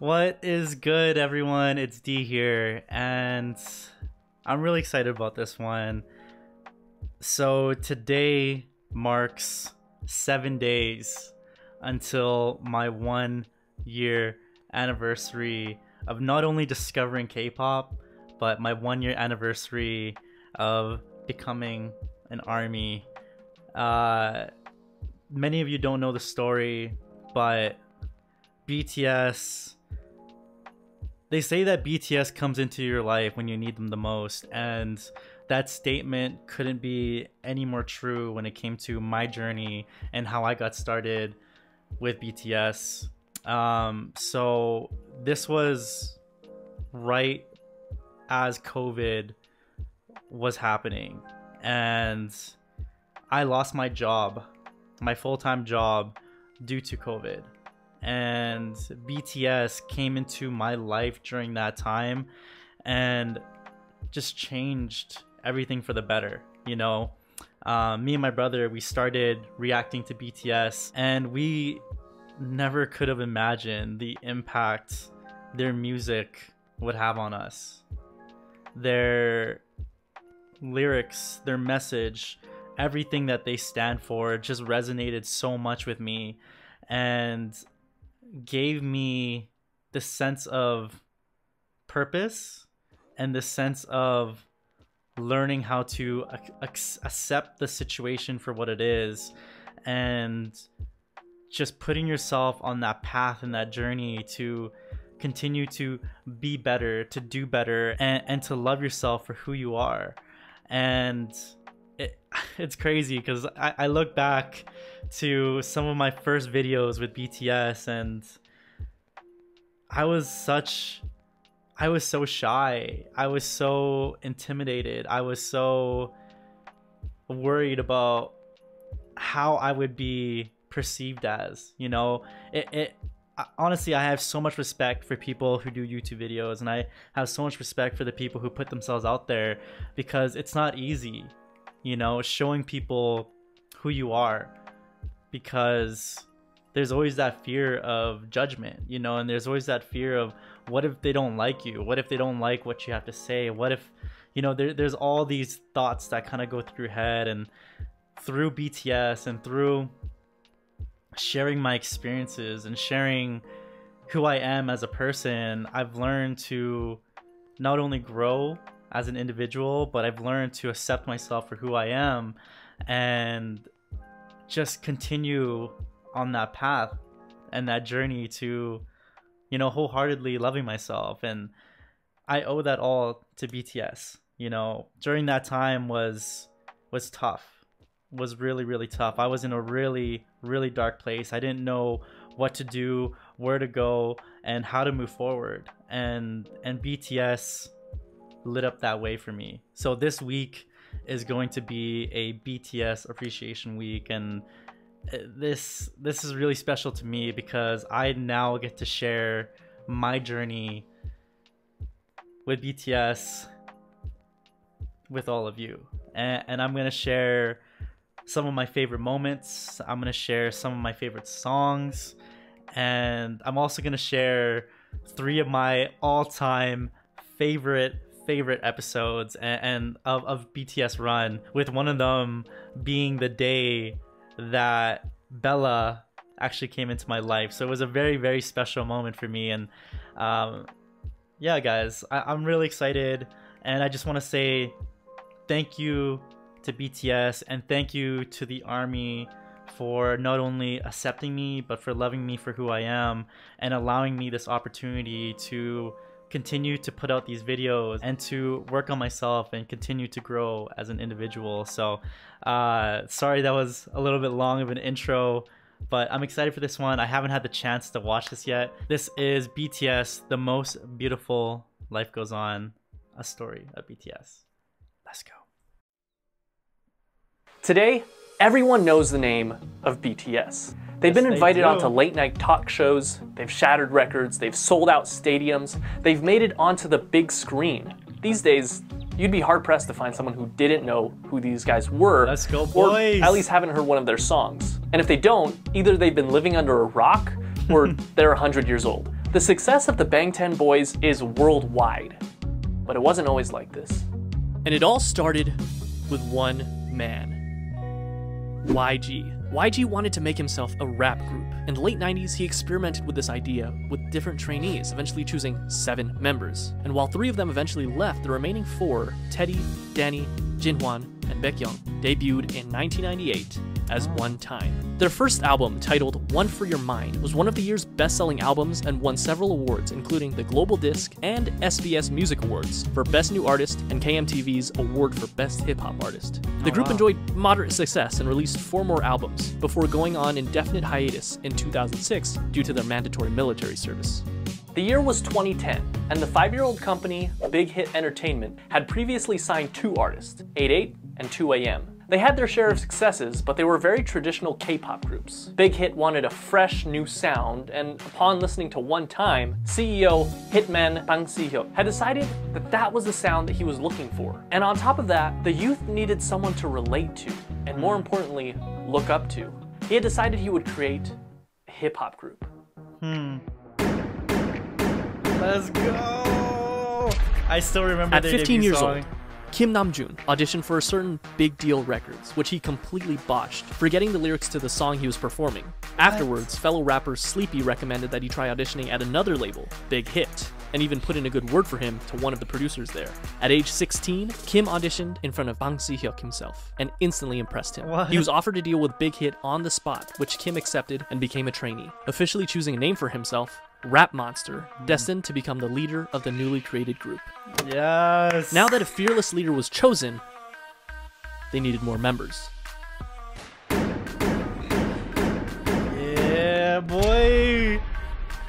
What is good, everyone? It's D here, and I'm really excited about this one. So today marks 7 days until my 1 year anniversary of not only discovering K-pop, but my 1 year anniversary of becoming an ARMY. Many of you don't know the story, but BTS, they say that BTS comes into your life when you need them the most, and that statement couldn't be any more true when it came to my journey and how I got started with BTS. So this was right as COVID was happening, and I lost my job, my full-time job, due to COVID. And BTS came into my life during that time and just changed everything for the better. You know, me and my brother, we started reacting to BTS, and we never could have imagined the impact their music would have on us. Their lyrics, their message, everything that they stand for just resonated so much with me and gave me the sense of purpose and the sense of learning how to accept the situation for what it is, and just putting yourself on that path and that journey to continue to be better, to do better, and to love yourself for who you are. And it's crazy because I look back to some of my first videos with BTS, and I was so shy. I was so intimidated. I was so worried about how I would be perceived as, you know. Honestly, I have so much respect for people who do YouTube videos, and I have so much respect for the people who put themselves out there, because it's not easy, you know, showing people who you are, because there's always that fear of judgment, you know, and there's always that fear of what if they don't like you? What if they don't like what you have to say? What if, you know, there's all these thoughts that kind of go through your head. And through BTS and through sharing my experiences and sharing who I am as a person, I've learned to not only grow as an individual, but I've learned to accept myself for who I am and just continue on that path and that journey to, you know, wholeheartedly loving myself. And I owe that all to BTS. You know, during that time was tough, was really tough. I was in a really dark place. I didn't know what to do, where to go, and how to move forward. And BTS lit up that way for me. So this week is going to be a BTS appreciation week, and this is really special to me because I now get to share my journey with BTS with all of you, and I'm gonna share some of my favorite moments. I'm gonna share some of my favorite songs, and I'm also gonna share 3 of my all-time favorite episodes and of BTS Run, with one of them being the day that Bella actually came into my life. So it was a very special moment for me. And yeah, guys, I'm really excited, and I just want to say thank you to BTS and thank you to the ARMY for not only accepting me, but for loving me for who I am and allowing me this opportunity to continue to put out these videos and to work on myself and continue to grow as an individual. So sorry that was a little bit long of an intro, but I'm excited for this one. I haven't had the chance to watch this yet. This is BTS, The Most Beautiful Life Goes On, a story of BTS. Let's go. Today, everyone knows the name of BTS. They've been invited onto late night talk shows, they've shattered records, they've sold out stadiums, they've made it onto the big screen. These days, you'd be hard pressed to find someone who didn't know who these guys were. Let's go, boys. Or at least haven't heard one of their songs. And if they don't, either they've been living under a rock or they're 100 years old. The success of the Bangtan Boys is worldwide, but it wasn't always like this. And it all started with one man, YG. YG wanted to make himself a rap group. In the late 90s, he experimented with this idea with different trainees, eventually choosing 7 members. And while 3 of them eventually left, the remaining 4, Teddy, Danny, Jinhwan, and Baekhyun, debuted in 1998 as One Time. Their first album, titled One for Your Mind, was one of the year's best-selling albums and won several awards, including the Global Disc and SBS Music Awards for Best New Artist and KMTV's Award for Best Hip-Hop Artist. The group enjoyed moderate success and released 4 more albums, before going on indefinite hiatus in 2006 due to their mandatory military service. The year was 2010, and the 5-year-old company, Big Hit Entertainment, had previously signed 2 artists, 88 and 2AM. They had their share of successes, but they were very traditional K-pop groups. Big Hit wanted a fresh, new sound, and upon listening to One Time, CEO Hitman Bang Si-hyuk had decided that that was the sound that he was looking for. And on top of that, the youth needed someone to relate to, and more importantly, look up to. He had decided he would create a hip-hop group. Let's go! I still remember At their 15 debut years song. old, Kim Namjoon auditioned for a certain Big Deal Records, which he completely botched, forgetting the lyrics to the song he was performing. Afterwards, fellow rapper Sleepy recommended that he try auditioning at another label, Big Hit, and even put in a good word for him to one of the producers there. At age 16, Kim auditioned in front of Bang Si-hyuk himself, and instantly impressed him. What? He was offered a deal with Big Hit on the spot, which Kim accepted and became a trainee, officially choosing a name for himself, Rap Monster, destined to become the leader of the newly created group. Yes. Now that a fearless leader was chosen, they needed more members. Yeah, boy.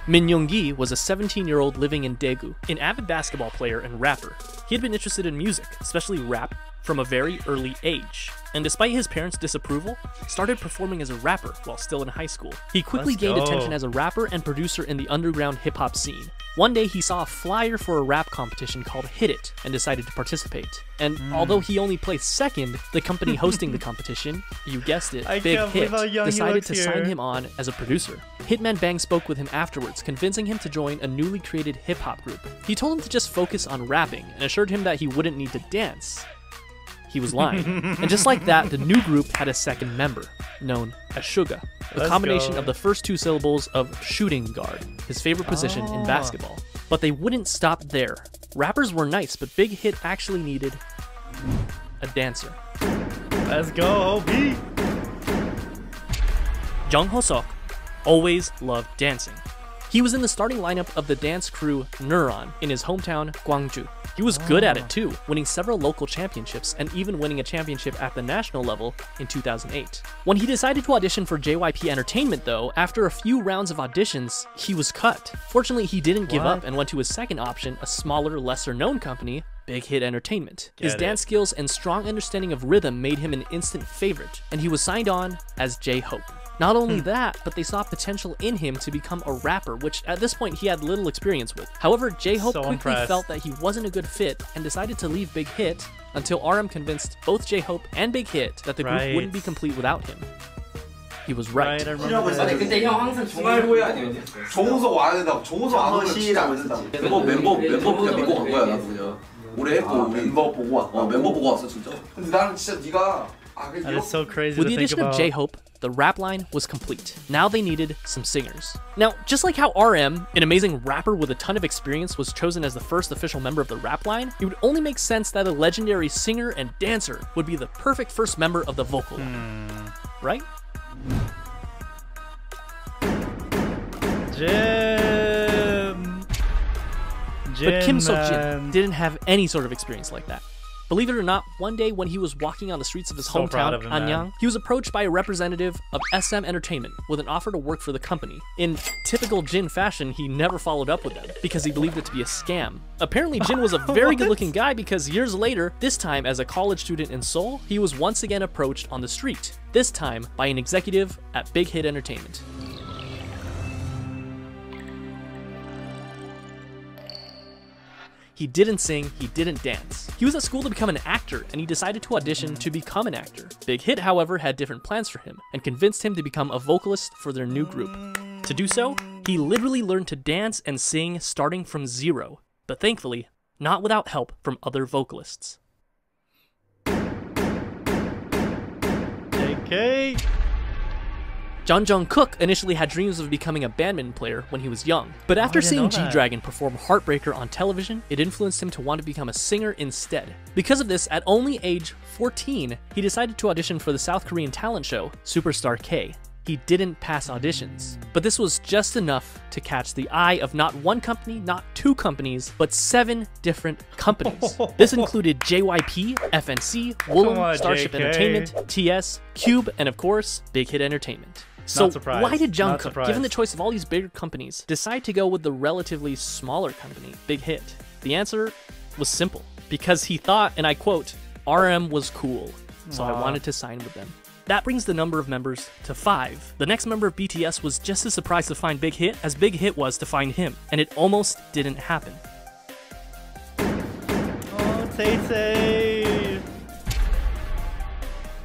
Min Young-gi was a 17-year-old living in Daegu, an avid basketball player and rapper. He had been interested in music, especially rap, from a very early age, and despite his parents' disapproval, started performing as a rapper while still in high school. He quickly Let's gained go. attention as a rapper and producer in the underground hip-hop scene. One day he saw a flyer for a rap competition called Hit It and decided to participate. And although he only placed second, the company hosting the competition, you guessed it, I Big can't Hit, believe how young he decided looks to here. sign him on as a producer. Hitman Bang spoke with him afterwards, convincing him to join a newly created hip-hop group. He told him to just focus on rapping and assured him that he wouldn't need to dance. He was lying. And just like that, the new group had a second member, known as Suga, a Let's combination go. of the first 2 syllables of shooting guard, his favorite position in basketball. But they wouldn't stop there. Rappers were nice, but Big Hit actually needed a dancer. Let's go, OP. Jung Ho-seok always loved dancing. He was in the starting lineup of the dance crew Neuron in his hometown, Gwangju. He was good at it too, winning several local championships and even winning a championship at the national level in 2008. When he decided to audition for JYP Entertainment though, after a few rounds of auditions, he was cut. Fortunately, he didn't give up and went to his second option, a smaller, lesser-known company, Big Hit Entertainment. His Get dance it. skills and strong understanding of rhythm made him an instant favorite, and he was signed on as J-Hope. Not only that, but they saw potential in him to become a rapper, which at this point he had little experience with. However, J-Hope So quickly impressed. felt that he wasn't a good fit and decided to leave Big Hit until RM convinced both J-Hope and Big Hit that the group Right. wouldn't be complete without him. He was right. Right, I remember 아니 that. 근데 형 항상 중앙일보에 아니에요. 종호석 와야 된다고. 종호석 안 오면 진짜 안 된다고. 멤버 그냥 믿고 간 거야 나도 그냥. 올해 했고 우리 멤버 보고 왔어. 멤버 보고 왔어 진짜. 근데 나는 진짜 네가 That is so crazy With to the think addition of about. J-Hope, the rap line was complete. Now they needed some singers. Now, just like how RM, an amazing rapper with a ton of experience, was chosen as the first official member of the rap line, it would only make sense that a legendary singer and dancer would be the perfect first member of the vocal line. Right? Jim. But Kim man. Seok-jin didn't have any sort of experience like that. Believe it or not, one day when he was walking on the streets of his So proud hometown, of him, man. Anyang, he was approached by a representative of SM Entertainment with an offer to work for the company. In typical Jin fashion, he never followed up with them because he believed it to be a scam. Apparently, Jin was a very good-looking guy because years later, this time as a college student in Seoul, he was once again approached on the street, this time by an executive at Big Hit Entertainment. He didn't sing, he didn't dance. He was at school to become an actor, and he decided to audition to become an actor. Big Hit, however, had different plans for him, and convinced him to become a vocalist for their new group. To do so, he literally learned to dance and sing starting from zero, but thankfully, not without help from other vocalists. JK. Jung Kook initially had dreams of becoming a badminton player when he was young, but after seeing G-Dragon perform Heartbreaker on television, it influenced him to want to become a singer instead. Because of this, at only age 14, he decided to audition for the South Korean talent show, Superstar K. He didn't pass auditions, but this was just enough to catch the eye of not one company, not two companies, but 7 different companies. This included JYP, FNC, Woollim, Starship JK. Entertainment, TS, Cube, and of course, Big Hit Entertainment. So why did Jungkook, given the choice of all these bigger companies, decide to go with the relatively smaller company, Big Hit? The answer was simple. Because he thought, and I quote, RM was cool, so I wanted to sign with them. That brings the number of members to 5. The next member of BTS was just as surprised to find Big Hit as Big Hit was to find him, and it almost didn't happen. Oh, Tay-Tay.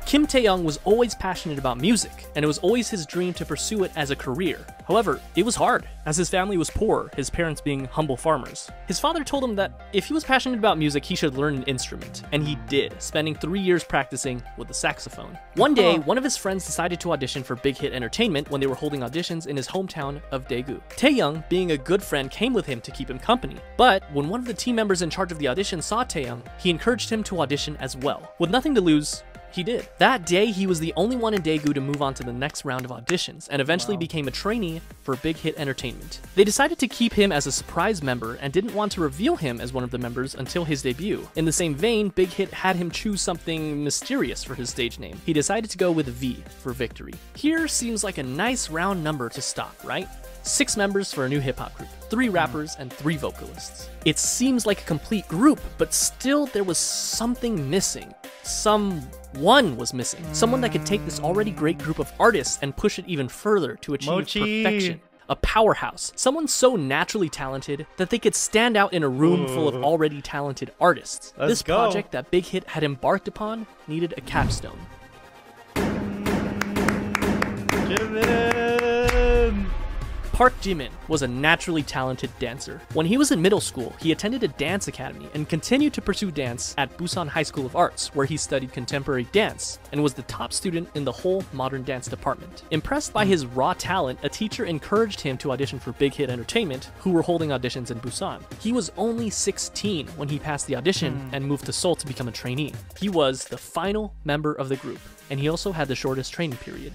Kim Tae-young was always passionate about music, and it was always his dream to pursue it as a career. However, it was hard, as his family was poor, his parents being humble farmers. His father told him that if he was passionate about music, he should learn an instrument, and he did, spending 3 years practicing with the saxophone. One day, one of his friends decided to audition for Big Hit Entertainment when they were holding auditions in his hometown of Daegu. Taeyoung, being a good friend, came with him to keep him company, but when one of the team members in charge of the audition saw Taeyoung, he encouraged him to audition as well. With nothing to lose, he did. That day, he was the only one in Daegu to move on to the next round of auditions, and eventually became a trainee for Big Hit Entertainment. They decided to keep him as a surprise member and didn't want to reveal him as one of the members until his debut. In the same vein, Big Hit had him choose something mysterious for his stage name. He decided to go with V for victory. Here seems like a nice round number to stop, right? 6 members for a new hip-hop group, 3 rappers and 3 vocalists. It seems like a complete group, but still there was something missing. Someone was missing. Someone that could take this already great group of artists and push it even further to achieve perfection. A powerhouse. Someone so naturally talented that they could stand out in a room full of already talented artists. This project that Big Hit had embarked upon needed a capstone. Park Jimin was a naturally talented dancer. When he was in middle school, he attended a dance academy and continued to pursue dance at Busan High School of Arts, where he studied contemporary dance and was the top student in the whole modern dance department. Impressed by his raw talent, a teacher encouraged him to audition for Big Hit Entertainment, who were holding auditions in Busan. He was only 16 when he passed the audition and moved to Seoul to become a trainee. He was the final member of the group, and he also had the shortest training period.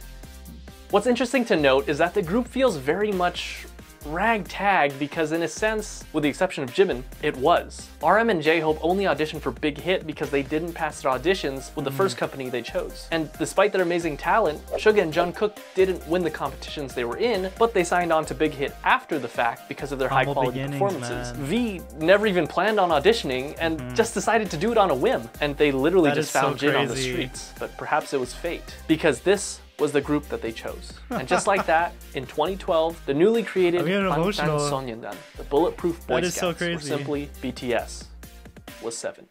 What's interesting to note is that the group feels very much ragtag because in a sense, with the exception of Jimin, it was. RM and J-Hope only auditioned for Big Hit because they didn't pass their auditions with the first company they chose. And despite their amazing talent, Suga and Jungkook didn't win the competitions they were in, but they signed on to Big Hit after the fact because of their high-quality performances. Man. V never even planned on auditioning and just decided to do it on a whim. And they literally just found Jin on the streets. But perhaps it was fate, because this was the group that they chose. And just like that, in 2012, the newly created Bangtan Sonyeondan, the Bulletproof Boy Scouts, or simply BTS, was 7.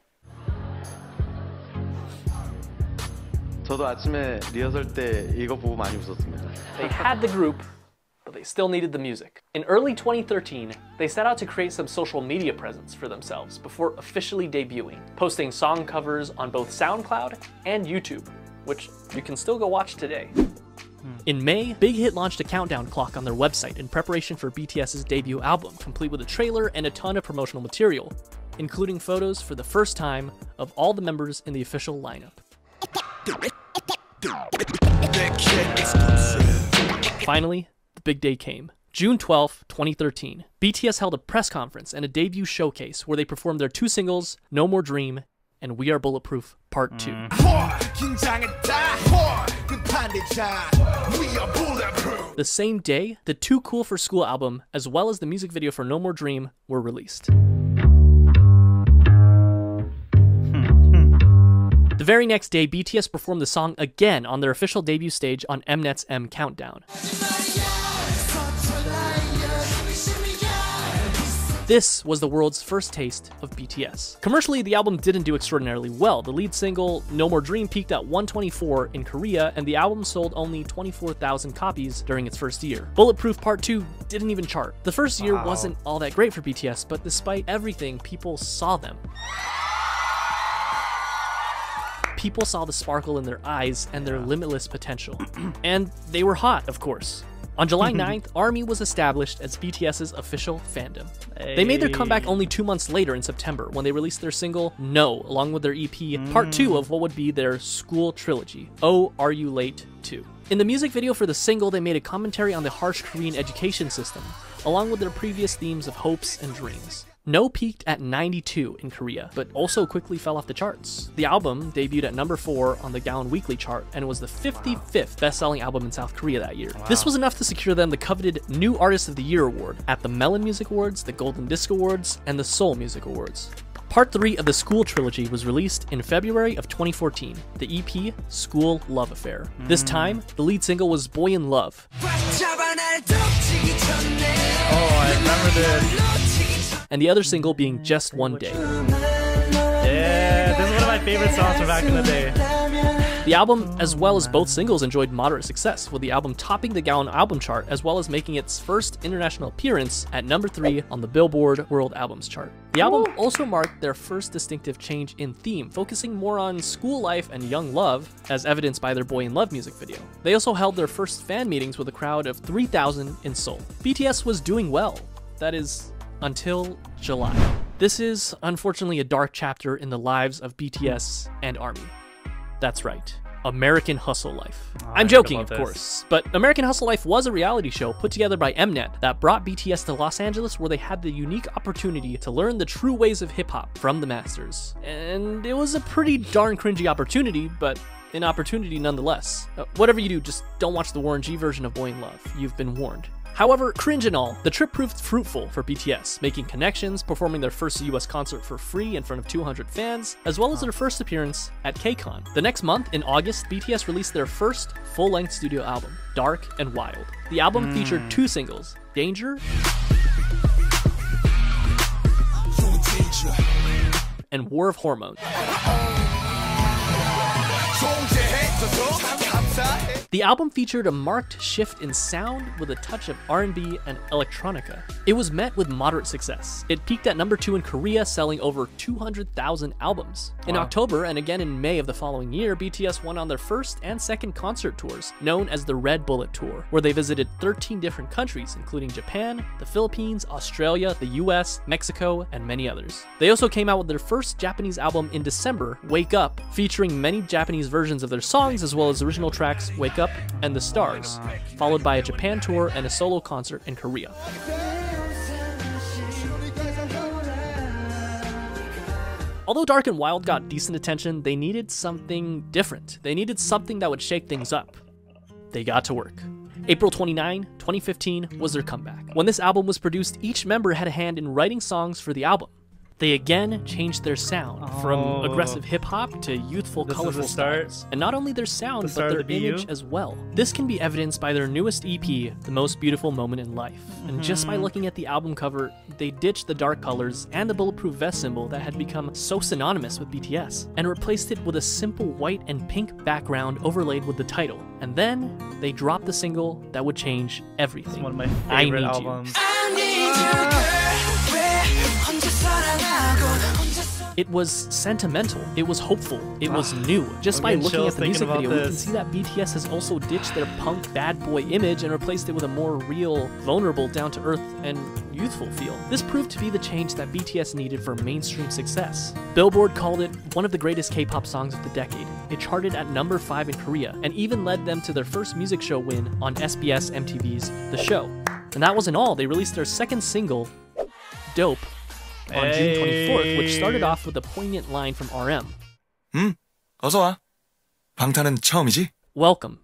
저도 아침에 리허설 때 이거 보고 많이 웃었습니다. They had the group, but they still needed the music. In early 2013, they set out to create some social media presence for themselves before officially debuting, posting song covers on both SoundCloud and YouTube, which you can still go watch today. In May, Big Hit launched a countdown clock on their website in preparation for BTS's debut album, complete with a trailer and a ton of promotional material, including photos for the first time of all the members in the official lineup. Finally, the big day came. June 12, 2013, BTS held a press conference and a debut showcase where they performed their 2 singles, No More Dream and We Are Bulletproof Part 2. The same day, the Too Cool for School album, as well as the music video for No More Dream, were released. The very next day, BTS performed the song again on their official debut stage on Mnet's M Countdown. This was the world's first taste of BTS. Commercially, the album didn't do extraordinarily well. The lead single, No More Dream, peaked at 124 in Korea, and the album sold only 24,000 copies during its first year. Bulletproof Part 2 didn't even chart. The first year wasn't all that great for BTS, but despite everything, people saw them. People saw the sparkle in their eyes and their limitless potential. And they were hot, of course. On July 9th, ARMY was established as BTS's official fandom. They made their comeback only 2 months later in September when they released their single No, along with their EP, part 2 of what would be their school trilogy, Oh, Are You Late 2. In the music video for the single, they made a commentary on the harsh Korean education system, along with their previous themes of hopes and dreams. No peaked at 92 in Korea, but also quickly fell off the charts. The album debuted at number 4 on the Gaon Weekly chart and was the 55th best-selling album in South Korea that year. This was enough to secure them the coveted New Artist of the Year award at the Melon Music Awards, the Golden Disc Awards, and the Seoul Music Awards. Part 3 of the School trilogy was released in February of 2014, the EP School Love Affair. This time, the lead single was Boy in Love. Oh, I remember this. And the other single being Just One Day. Yeah, this is one of my favorite songs from back in the day. The album, as well as both singles, enjoyed moderate success, with the album topping the Gaon album chart as well as making its first international appearance at number 3 on the Billboard World Albums chart. The album also marked their first distinctive change in theme, focusing more on school life and young love, as evidenced by their Boy in Love music video. They also held their first fan meetings with a crowd of 3,000 in Seoul. BTS was doing well. That is, until July. This is, unfortunately, a dark chapter in the lives of BTS and ARMY. That's right. American Hustle Life. I'm joking, of course, but American Hustle Life was a reality show put together by Mnet that brought BTS to Los Angeles, where they had the unique opportunity to learn the true ways of hip-hop from the masters. And it was a pretty darn cringy opportunity, but an opportunity nonetheless. Whatever you do, just don't watch the Warren G version of Boy in Love. You've been warned. However, cringe and all, the trip proved fruitful for BTS, making connections, performing their first US concert for free in front of 200 fans, as well as their first appearance at KCON. The next month, in August, BTS released their first full-length studio album, Dark and Wild. The album featured 2 singles, Danger and War of Hormones. The album featured a marked shift in sound with a touch of R&B and electronica. It was met with moderate success. It peaked at number 2 in Korea, selling over 200,000 albums. In October and again in May of the following year, BTS went on their first and second concert tours, known as the Red Bullet Tour, where they visited 13 different countries, including Japan, the Philippines, Australia, the US, Mexico, and many others. They also came out with their first Japanese album in December, Wake Up, featuring many Japanese versions of their songs as well as original tracks Wake Up and The Stars, followed by a Japan tour and a solo concert in Korea. Although Dark and Wild got decent attention, they needed something different. They needed something that would shake things up. They got to work. April 29, 2015 was their comeback. When this album was produced, each member had a hand in writing songs for the album. They again changed their sound from aggressive hip-hop to youthful, colorful styles. And not only their sound, but their image as well. This can be evidenced by their newest EP, The Most Beautiful Moment in Life. And just by looking at the album cover, they ditched the dark colors and the bulletproof vest symbol that had become so synonymous with BTS, and replaced it with a simple white and pink background overlaid with the title. And then they dropped the single that would change everything. It's one of my favorite albums. It was sentimental, it was hopeful, it was new. Just by looking at the music video, we can see that BTS has also ditched their punk bad boy image and replaced it with a more real, vulnerable, down-to-earth, and youthful feel. This proved to be the change that BTS needed for mainstream success. Billboard called it one of the greatest K-pop songs of the decade. It charted at number 5 in Korea, and even led them to their first music show win on SBS MTV's The Show. And that wasn't all, they released their second single, Dope, on June 24th, which started off with a poignant line from RM. 어서 와. 방탄은 처음이지? Welcome.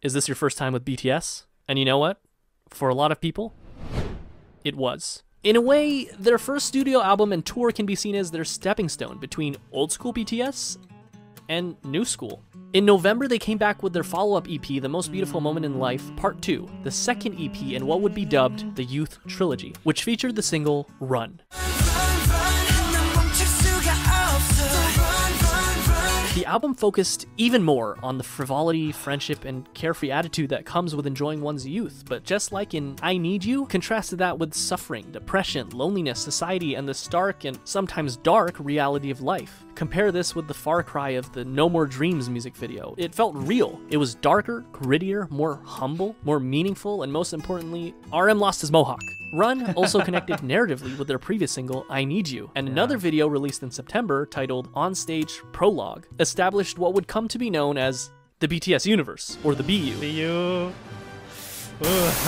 Is this your first time with BTS? And you know what? For a lot of people, it was. In a way, their first studio album and tour can be seen as their stepping stone between old school BTS and new school. In November, they came back with their follow-up EP, The Most Beautiful Moment in Life, Part 2, the second EP in what would be dubbed the Youth Trilogy, which featured the single Run. The album focused even more on the frivolity, friendship, and carefree attitude that comes with enjoying one's youth, but just like in I Need You, contrasted that with suffering, depression, loneliness, society, and the stark and sometimes dark reality of life. Compare this with the far cry of the No More Dreams music video. It felt real. It was darker, grittier, more humble, more meaningful, and most importantly, RM lost his mohawk. Run also connected narratively with their previous single, I Need You, and another video released in September titled Onstage Prologue established what would come to be known as the BTS universe, or the BU.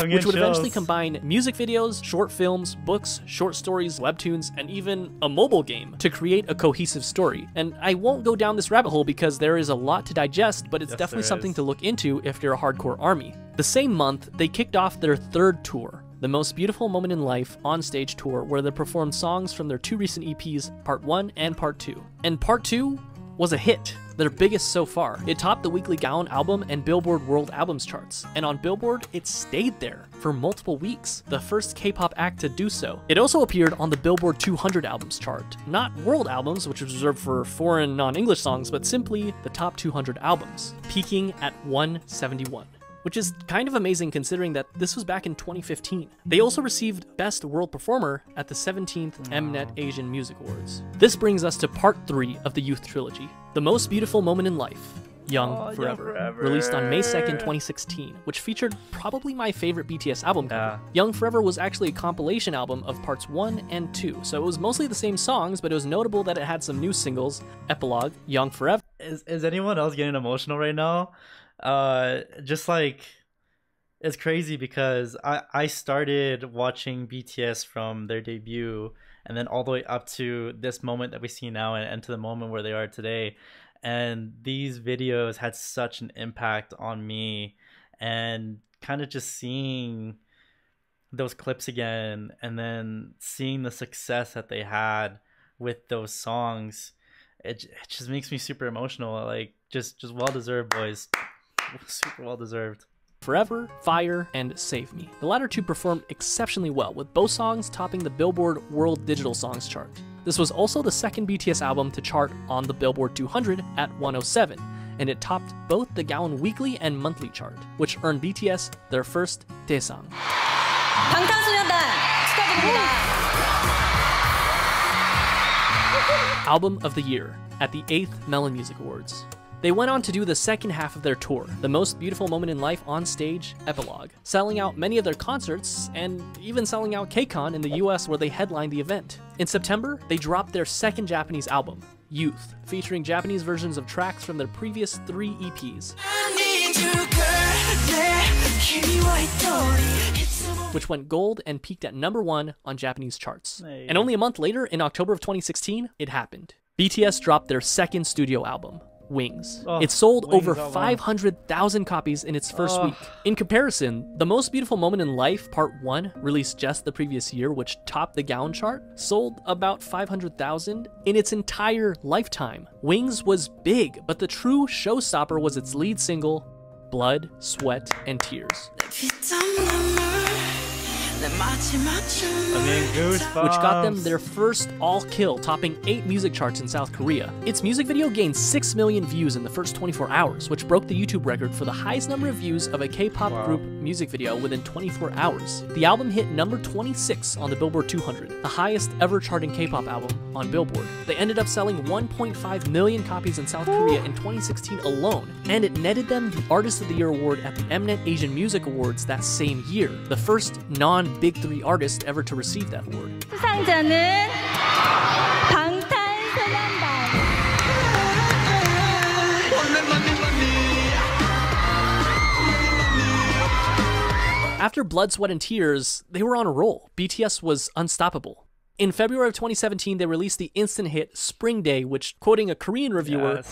Which would eventually combine music videos, short films, books, short stories, webtoons, and even a mobile game to create a cohesive story. And I won't go down this rabbit hole because there is a lot to digest, but it's definitely something to look into if you're a hardcore ARMY. The same month, they kicked off their third tour, The Most Beautiful Moment in Life Onstage Tour, where they performed songs from their two recent EPs, Part 1 and Part 2. And Part 2 was a hit, their biggest so far. It topped the weekly Gaon album and Billboard World Albums charts, and on Billboard, it stayed there for multiple weeks, the first K-pop act to do so. It also appeared on the Billboard 200 albums chart, not world albums, which was reserved for foreign non-English songs, but simply the top 200 albums, peaking at 171. Which is kind of amazing considering that this was back in 2015. They also received Best World Performer at the 17th Mnet Asian Music Awards. This brings us to Part 3 of the Youth Trilogy, The Most Beautiful Moment in Life, Young Forever, released on May 2nd, 2016, which featured probably my favorite BTS album cover. Young Forever was actually a compilation album of parts 1 and 2, so it was mostly the same songs, but it was notable that it had some new singles, Epilogue, Young Forever. Is anyone else getting emotional right now? Just like, it's crazy because I started watching BTS from their debut and then all the way up to this moment that we see now and to the moment where they are today. And these videos had such an impact on me, and kind of just seeing those clips again and then seeing the success that they had with those songs, it just makes me super emotional. Like, just well-deserved, boys. Super well deserved. Forever, Fire, and Save Me. The latter two performed exceptionally well, with both songs topping the Billboard World Digital Songs chart. This was also the second BTS album to chart on the Billboard 200 at 107, and it topped both the Gaon Weekly and Monthly chart, which earned BTS their first Daesang. Album of the Year at the 8th Melon Music Awards. They went on to do the second half of their tour, The Most Beautiful Moment in Life on Stage, Epilogue, selling out many of their concerts and even selling out KCON in the US where they headlined the event. In September, they dropped their second Japanese album, Youth, featuring Japanese versions of tracks from their previous 3 EPs, which went gold and peaked at #1 on Japanese charts. Hey. And only a month later, in October of 2016, it happened. BTS dropped their second studio album, Wings. It sold over 500,000 copies in its first week. In comparison, The Most Beautiful Moment in Life Part 1, released just the previous year, which topped the Gaon chart, sold about 500,000 in its entire lifetime. Wings was big, but the true showstopper was its lead single, Blood, Sweat, and Tears. Which got them their first all-kill, topping 8 music charts in South Korea. Its music video gained 6 million views in the first 24 hours, which broke the YouTube record for the highest number of views of a K-pop group music video within 24 hours. The album hit number 26 on the Billboard 200, the highest ever charting K-pop album on Billboard. They ended up selling 1.5 million copies in South Korea in 2016 alone, and it netted them the Artist of the Year award at the Mnet Asian Music Awards that same year, the first non-Big 3 artist ever to receive that award. 수상자는 방탄소년단. After Blood, Sweat, and Tears, they were on a roll. BTS was unstoppable. In February of 2017, they released the instant hit Spring Day, which, quoting a Korean reviewer,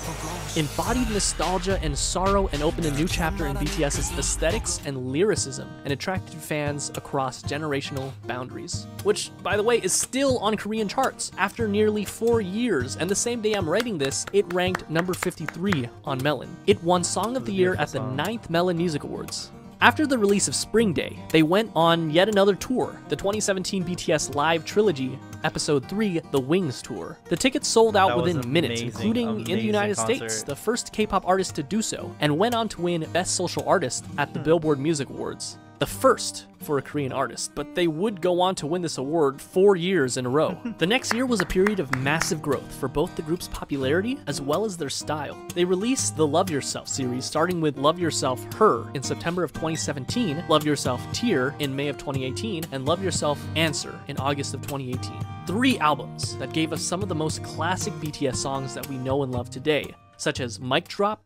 embodied nostalgia and sorrow and opened a new chapter in BTS's aesthetics and lyricism and attracted fans across generational boundaries. Which, by the way, is still on Korean charts after nearly 4 years, and the same day I'm writing this, it ranked number 53 on Melon. It won Song of the Year at the 9th Melon Music Awards. After the release of Spring Day, they went on yet another tour, the 2017 BTS Live Trilogy, Episode 3, The Wings Tour. The tickets sold out within minutes, including in the United States, the first K-pop artist to do so, and went on to win Best Social Artist at the Billboard Music Awards. The first for a Korean artist, but they would go on to win this award 4 years in a row. The next year was a period of massive growth for both the group's popularity as well as their style. They released the Love Yourself series, starting with Love Yourself Her in September of 2017, Love Yourself Tear in May of 2018, and Love Yourself Answer in August of 2018. 3 albums that gave us some of the most classic BTS songs that we know and love today, such as Mic Drop,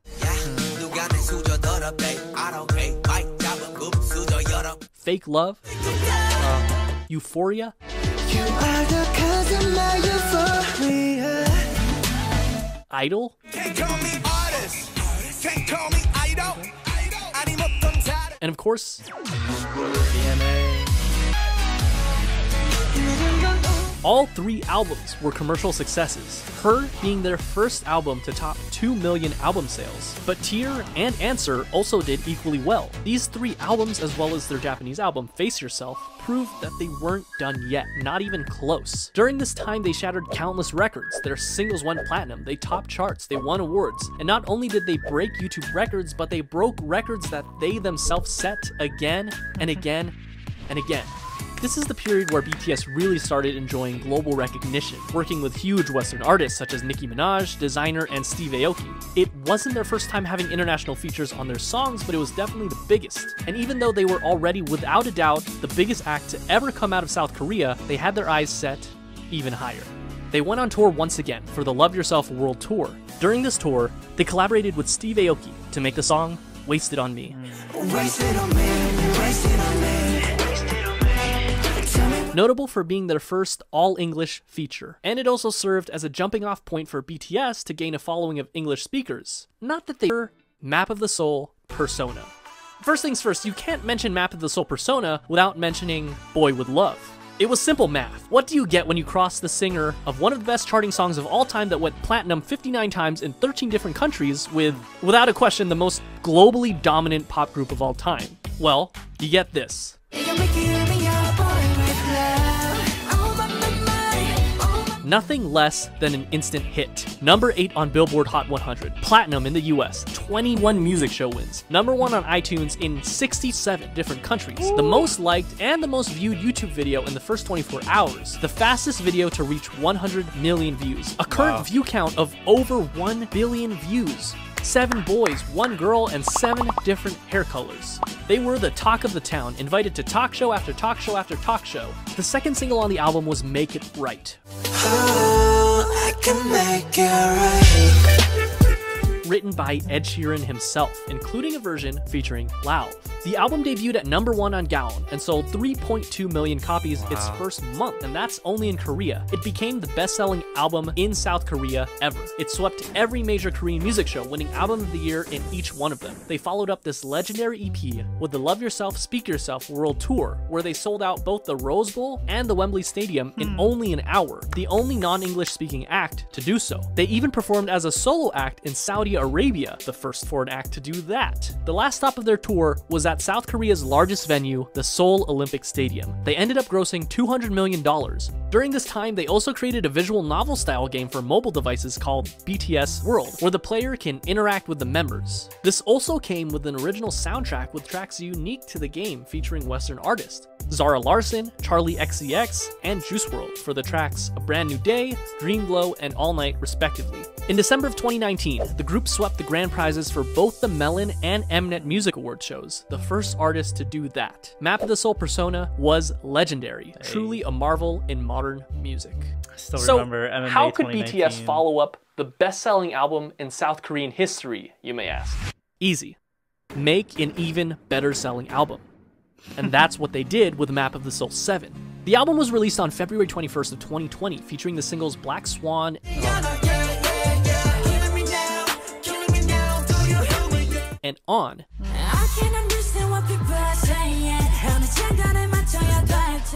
Fake Love, Euphoria, Idol, and of course, all 3 albums were commercial successes, Her being their first album to top 2 million album sales. But Tear and Answer also did equally well. These 3 albums, as well as their Japanese album, Face Yourself, proved that they weren't done yet, not even close. During this time, they shattered countless records. Their singles went platinum, they topped charts, they won awards. And not only did they break YouTube records, but they broke records that they themselves set again and again and again. This is the period where BTS really started enjoying global recognition, working with huge Western artists such as Nicki Minaj, Designer, and Steve Aoki. It wasn't their first time having international features on their songs, but it was definitely the biggest. And even though they were already, without a doubt, the biggest act to ever come out of South Korea, they had their eyes set even higher. They went on tour once again for the Love Yourself World Tour. During this tour, they collaborated with Steve Aoki to make the song Wasted on Me. Wasted on me, wasted on me. Notable for being their first all-English feature, and it also served as a jumping-off point for BTS to gain a following of English speakers. Not that they were Map of the Soul Persona. First things first, you can't mention Map of the Soul Persona without mentioning Boy With Love. It was simple math. What do you get when you cross the singer of one of the best charting songs of all time that went platinum 59 times in 13 different countries with, without a question, the most globally dominant pop group of all time? Well, you get this. Nothing less than an instant hit. Number 8 on Billboard Hot 100, platinum in the US, 21 music show wins, number 1 on iTunes in 67 different countries, the most liked and the most viewed YouTube video in the first 24 hours, the fastest video to reach 100 million views, a current view count of over 1 billion views, 7 boys, 1 girl, and 7 different hair colors. They were the talk of the town, invited to talk show after talk show after talk show. The second single on the album was Make It Right. Oh, I can make it right. Written by Ed Sheeran himself, including a version featuring Lauv. The album debuted at number 1 on Gaon and sold 3.2 million copies its first month, and that's only in Korea. It became the best-selling album in South Korea ever. It swept every major Korean music show, winning Album of the Year in each one of them. They followed up this legendary EP with the Love Yourself, Speak Yourself World Tour, where they sold out both the Rose Bowl and the Wembley Stadium in only an hour, the only non-English speaking act to do so. They even performed as a solo act in Saudi Arabia, the first foreign act to do that. The last stop of their tour was at South Korea's largest venue, the Seoul Olympic Stadium. They ended up grossing $200 million. During this time, they also created a visual novel style game for mobile devices called BTS World, where the player can interact with the members. This also came with an original soundtrack with tracks unique to the game featuring Western artists, Zara Larsson, Charlie XCX, and Juice WRLD for the tracks A Brand New Day, Dream Glow, and All Night respectively. In December of 2019, the group swept the grand prizes for both the Melon and Mnet Music Award shows, the first artist to do that. Map of the Soul Persona was legendary, truly a marvel in modern music. I still remember MMA how could BTS follow up the best-selling album in South Korean history, you may ask? Easy. Make an even better selling album. And that's what they did with Map of the Soul 7. The album was released on February 21st of 2020, featuring the singles Black Swan and On.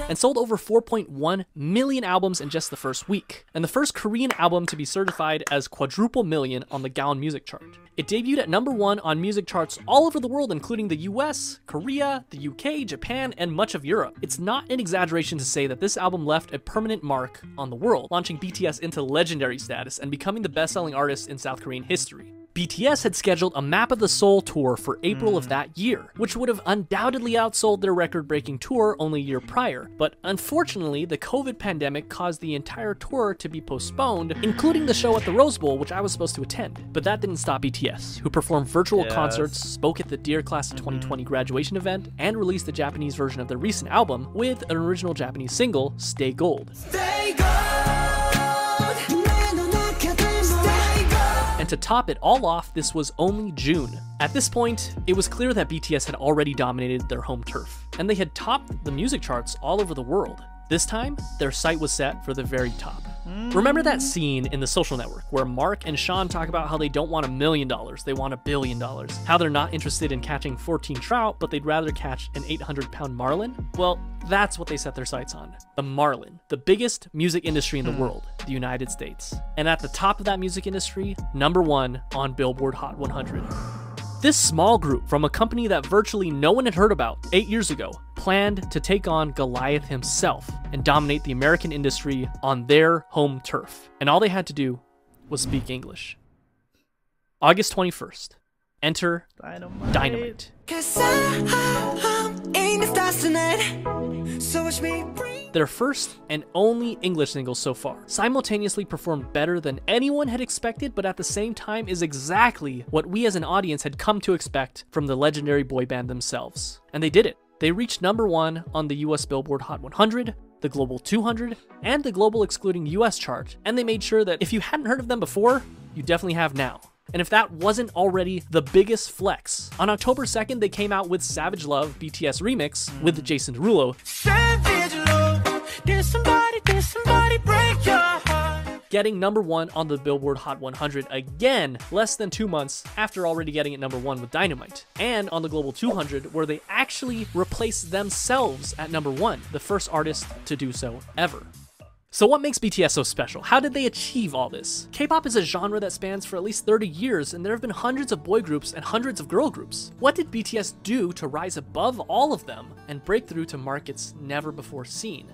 And sold over 4.1 million albums in just the first week, and the first Korean album to be certified as quadruple million on the Gaon Music Chart. It debuted at #1 on music charts all over the world, including the US, Korea, the UK, Japan, and much of Europe. It's not an exaggeration to say that this album left a permanent mark on the world, launching BTS into legendary status and becoming the best-selling artist in South Korean history. BTS had scheduled a Map of the Soul tour for April of that year, which would have undoubtedly outsold their record-breaking tour only a year prior. But unfortunately, the COVID pandemic caused the entire tour to be postponed, including the show at the Rose Bowl, which I was supposed to attend. But that didn't stop BTS, who performed virtual concerts, spoke at the Dear Class of 2020 graduation event, and released the Japanese version of their recent album with an original Japanese single, Stay Gold. Stay Gold! And to top it all off, this was only June. At this point, it was clear that BTS had already dominated their home turf, and they had topped the music charts all over the world. This time, their sight was set for the very top. Remember that scene in The Social Network where Mark and Sean talk about how they don't want $1 million, they want $1 billion. How they're not interested in catching 14 trout, but they'd rather catch an 800-pound marlin? Well, that's what they set their sights on. The marlin, the biggest music industry in the world, the United States. And at the top of that music industry, #1 on Billboard Hot 100. This small group from a company that virtually no one had heard about 8 years ago planned to take on Goliath himself and dominate the American industry on their home turf. And all they had to do was speak English. August 21st. Enter Dynamite. Their first and only English single so far, simultaneously performed better than anyone had expected, but at the same time is exactly what we as an audience had come to expect from the legendary boy band themselves. And they did it. They reached #1 on the US Billboard Hot 100, the Global 200, and the Global Excluding US chart, and they made sure that if you hadn't heard of them before, you definitely have now. And if that wasn't already the biggest flex, on October 2nd, they came out with Savage Love BTS Remix with Jason Derulo. Savage Love, did somebody break your heart? Getting #1 on the Billboard Hot 100 again, less than 2 months after already getting it #1 with Dynamite. And on the Global 200, where they actually replaced themselves at #1, the first artist to do so ever. So what makes BTS so special? How did they achieve all this? K-pop is a genre that spans for at least 30 years, and there have been hundreds of boy groups and hundreds of girl groups. What did BTS do to rise above all of them and break through to markets never before seen?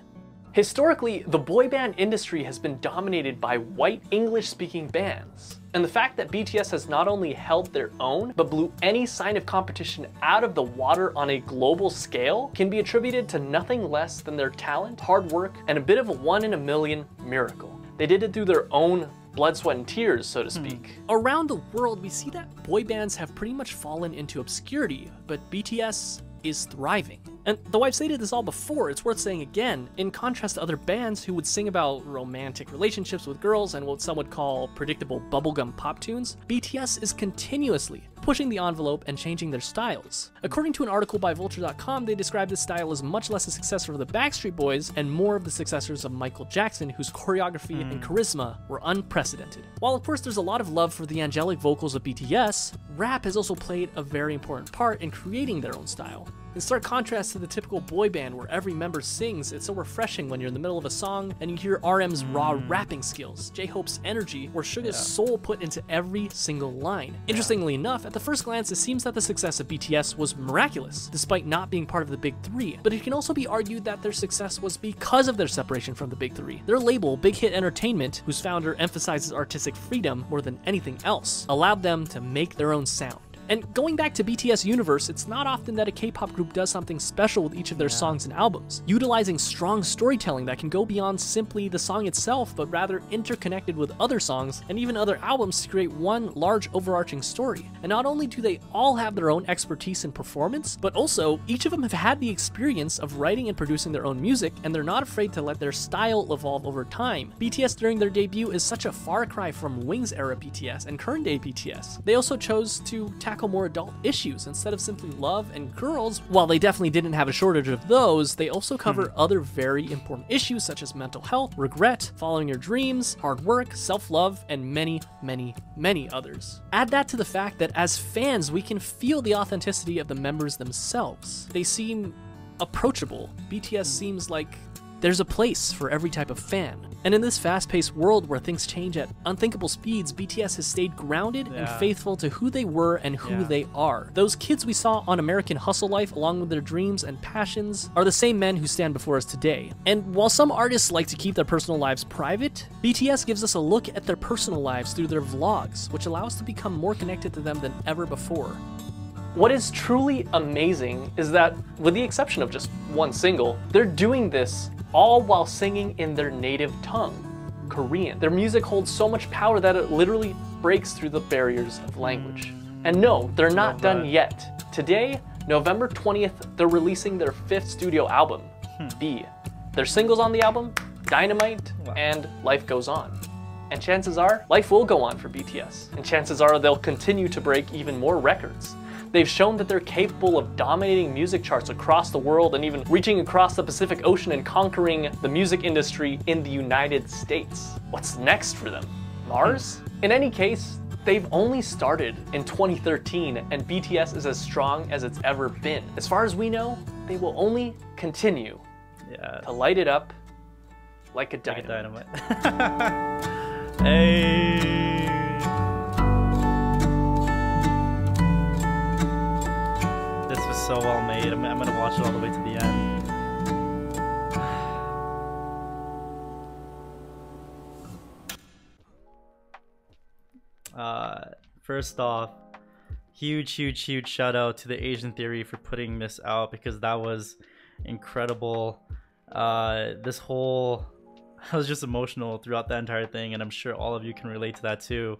Historically, the boy band industry has been dominated by white English-speaking bands. And the fact that BTS has not only held their own, but blew any sign of competition out of the water on a global scale can be attributed to nothing less than their talent, hard work, and a bit of a 1 in a million miracle. They did it through their own blood, sweat, and tears, so to speak. Around the world, we see that boy bands have pretty much fallen into obscurity, but BTS is thriving. And though I've stated this all before, it's worth saying again, in contrast to other bands who would sing about romantic relationships with girls and what some would call predictable bubblegum pop tunes, BTS is continuously pushing the envelope and changing their styles. According to an article by Vulture.com, they describe this style as much less a successor of the Backstreet Boys and more of the successors of Michael Jackson, whose choreography and charisma were unprecedented. While of course there's a lot of love for the angelic vocals of BTS, rap has also played a very important part in creating their own style. In stark contrast to the typical boy band where every member sings, it's so refreshing when you're in the middle of a song and you hear RM's raw rapping skills, J-Hope's energy, or Suga's soul put into every single line. Interestingly enough, at the first glance, it seems that the success of BTS was miraculous, despite not being part of the Big Three, but it can also be argued that their success was because of their separation from the Big Three. Their label, Big Hit Entertainment, whose founder emphasizes artistic freedom more than anything else, allowed them to make their own sound. And going back to BTS universe, it's not often that a K-pop group does something special with each of their songs and albums, utilizing strong storytelling that can go beyond simply the song itself, but rather interconnected with other songs and even other albums to create one large overarching story. And not only do they all have their own expertise in performance, but also each of them have had the experience of writing and producing their own music, and they're not afraid to let their style evolve over time. BTS during their debut is such a far cry from Wings era BTS and current day BTS. They also chose to tackle tackle more adult issues instead of simply love and girls. While they definitely didn't have a shortage of those, they also cover other very important issues such as mental health, regret, following your dreams, hard work, self-love, and many, many, many others. Add that to the fact that as fans, we can feel the authenticity of the members themselves. They seem approachable. BTS seems like there's a place for every type of fan. And in this fast-paced world where things change at unthinkable speeds, BTS has stayed grounded and faithful to who they were and who they are. Those kids we saw on American Hustle Life, along with their dreams and passions, are the same men who stand before us today. And while some artists like to keep their personal lives private, BTS gives us a look at their personal lives through their vlogs, which allows us to become more connected to them than ever before. What is truly amazing is that, with the exception of just one single, they're doing this all while singing in their native tongue, Korean. Their music holds so much power that it literally breaks through the barriers of language. And no, they're not done yet. Today, November 20th, they're releasing their 5th studio album, B. Their singles on the album, Dynamite and Life Goes On. And chances are, life will go on for BTS. And chances are they'll continue to break even more records. They've shown that they're capable of dominating music charts across the world and even reaching across the Pacific Ocean and conquering the music industry in the United States. What's next for them? Mars? In any case, they've only started in 2013 and BTS is as strong as it's ever been. As far as we know, they will only continue to light it up like a dynamite. Hey! This was so well made. I'm gonna watch it all the way to the end. First off, huge shout out to the Asian Theory for putting this out because that was incredible. I was just emotional throughout the entire thing, and I'm sure all of you can relate to that too.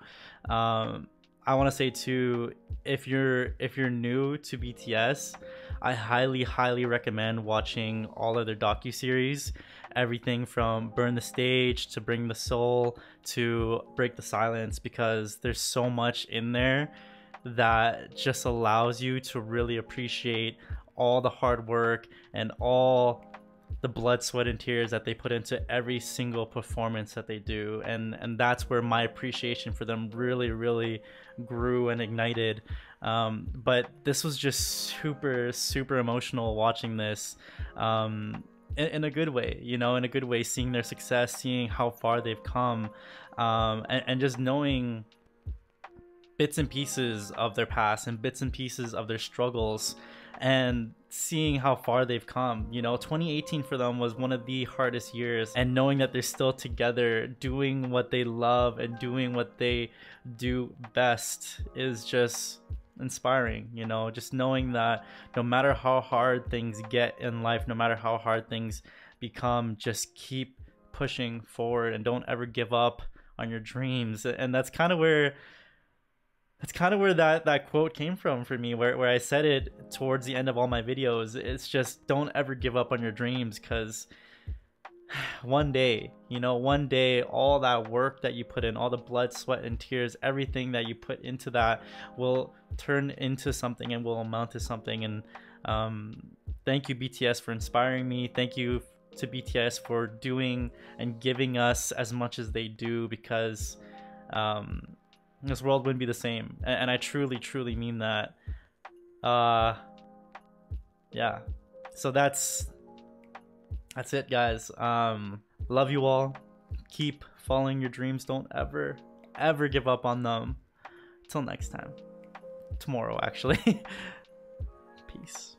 I want to say too, if you're new to BTS, I highly recommend watching all of their docuseries. Everything from Burn the Stage to Bring the Soul to Break the Silence, because there's so much in there that just allows you to really appreciate all the hard work and all the blood, sweat, and tears that they put into every single performance that they do, and that's where my appreciation for them really grew and ignited. But this was just super emotional watching this, in a good way, you know, in a good way, seeing their success, seeing how far they've come, and just knowing bits and pieces of their past and bits and pieces of their struggles, and seeing how far they've come. You know, 2018 for them was one of the hardest years, and knowing that they're still together doing what they love and doing what they do best is just inspiring. You know, just knowing that no matter how hard things get in life, no matter how hard things become, just keep pushing forward and don't ever give up on your dreams. And that's kind of where that quote came from for me, where I said it towards the end of all my videos. It's just, don't ever give up on your dreams, because one day, you know, one day all that work that you put in, all the blood, sweat, and tears, everything that you put into that will turn into something and will amount to something. And thank you, BTS, for inspiring me. Thank you to BTS for doing and giving us as much as they do, because this world wouldn't be the same, and I truly mean that. Yeah, so that's it, guys. Love you all. Keep following your dreams. Don't ever give up on them. Till next time, tomorrow actually. Peace.